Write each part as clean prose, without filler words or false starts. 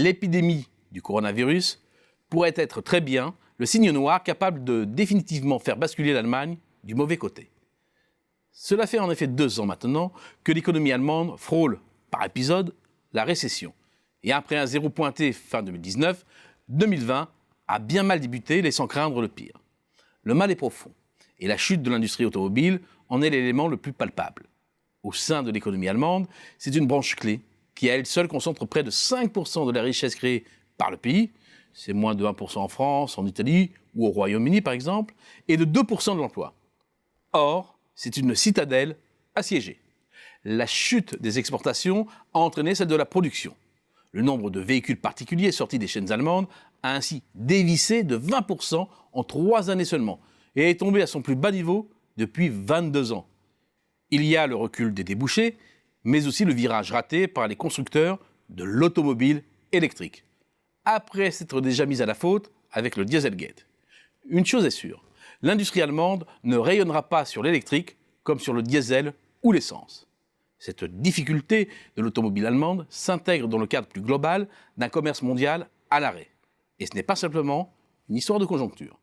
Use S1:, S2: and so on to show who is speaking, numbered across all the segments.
S1: l'épidémie du coronavirus pourrait être très bien le signe noir capable de définitivement faire basculer l'Allemagne du mauvais côté. Cela fait en effet 2 ans maintenant que l'économie allemande frôle, par épisode, la récession. Et après un zéro pointé fin 2019, 2020 a bien mal débuté, laissant craindre le pire. Le mal est profond, et la chute de l'industrie automobile en est l'élément le plus palpable. Au sein de l'économie allemande, c'est une branche clé qui à elle seule concentre près de 5% de la richesse créée par le pays, c'est moins de 1% en France, en Italie ou au Royaume-Uni par exemple, et de 2% de l'emploi. Or, c'est une citadelle assiégée. La chute des exportations a entraîné celle de la production. Le nombre de véhicules particuliers sortis des chaînes allemandes a ainsi dévissé de 20% en 3 années seulement et est tombé à son plus bas niveau depuis 22 ans. Il y a le recul des débouchés, mais aussi le virage raté par les constructeurs de l'automobile électrique, après s'être déjà mis à la faute avec le Dieselgate. Une chose est sûre, l'industrie allemande ne rayonnera pas sur l'électrique comme sur le diesel ou l'essence. Cette difficulté de l'automobile allemande s'intègre dans le cadre plus global d'un commerce mondial à l'arrêt. Et ce n'est pas simplement une histoire de conjoncture.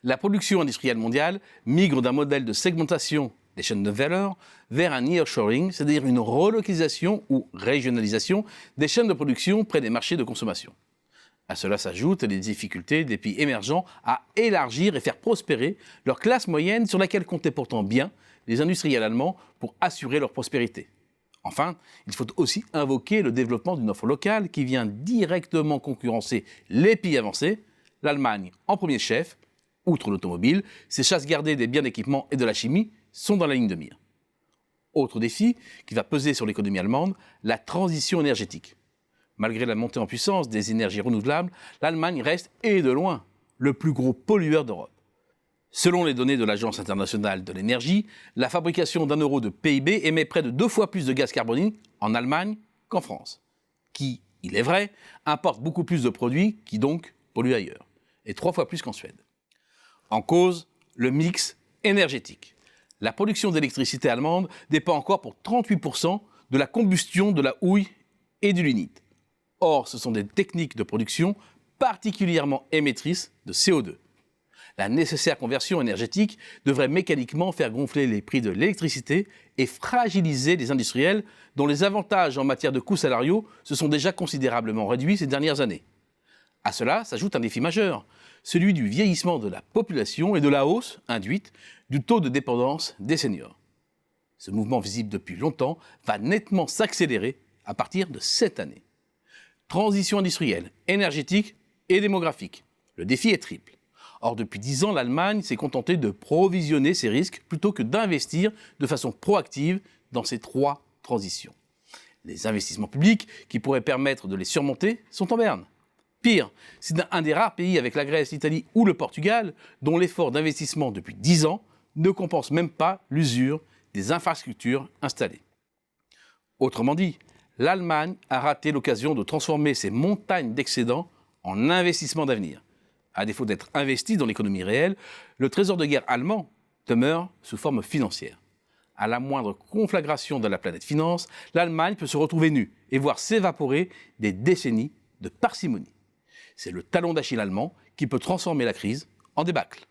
S1: La production industrielle mondiale migre d'un modèle de segmentation des chaînes de valeur vers un nearshoring, c'est-à-dire une relocalisation ou régionalisation des chaînes de production près des marchés de consommation. À cela s'ajoutent les difficultés des pays émergents à élargir et faire prospérer leur classe moyenne sur laquelle comptaient pourtant bien les industriels allemands pour assurer leur prospérité. Enfin, il faut aussi invoquer le développement d'une offre locale qui vient directement concurrencer les pays avancés, l'Allemagne en premier chef. Outre l'automobile, ces chasses gardées des biens d'équipement et de la chimie sont dans la ligne de mire. Autre défi qui va peser sur l'économie allemande, la transition énergétique. Malgré la montée en puissance des énergies renouvelables, l'Allemagne reste, et de loin, le plus gros pollueur d'Europe. Selon les données de l'Agence internationale de l'énergie, la fabrication d'1 euro de PIB émet près de 2 fois plus de gaz carbonique en Allemagne qu'en France, qui, il est vrai, importe beaucoup plus de produits qui donc polluent ailleurs, et 3 fois plus qu'en Suède. En cause, le mix énergétique. La production d'électricité allemande dépend encore pour 38% de la combustion de la houille et du lignite. Or, ce sont des techniques de production particulièrement émettrices de CO2. La nécessaire conversion énergétique devrait mécaniquement faire gonfler les prix de l'électricité et fragiliser les industriels dont les avantages en matière de coûts salariaux se sont déjà considérablement réduits ces dernières années. À cela s'ajoute un défi majeur, celui du vieillissement de la population et de la hausse induite du taux de dépendance des seniors. Ce mouvement visible depuis longtemps va nettement s'accélérer à partir de cette année. Transition industrielle, énergétique et démographique. Le défi est triple. Or, depuis 10 ans, l'Allemagne s'est contentée de provisionner ces risques plutôt que d'investir de façon proactive dans ces 3 transitions. Les investissements publics qui pourraient permettre de les surmonter sont en berne. Pire, c'est un des rares pays avec la Grèce, l'Italie ou le Portugal dont l'effort d'investissement depuis 10 ans ne compense même pas l'usure des infrastructures installées. Autrement dit, l'Allemagne a raté l'occasion de transformer ses montagnes d'excédents en investissements d'avenir. À défaut d'être investi dans l'économie réelle, le trésor de guerre allemand demeure sous forme financière. À la moindre conflagration de la planète finance, l'Allemagne peut se retrouver nue et voir s'évaporer des décennies de parcimonie. C'est le talon d'Achille allemand qui peut transformer la crise en débâcle.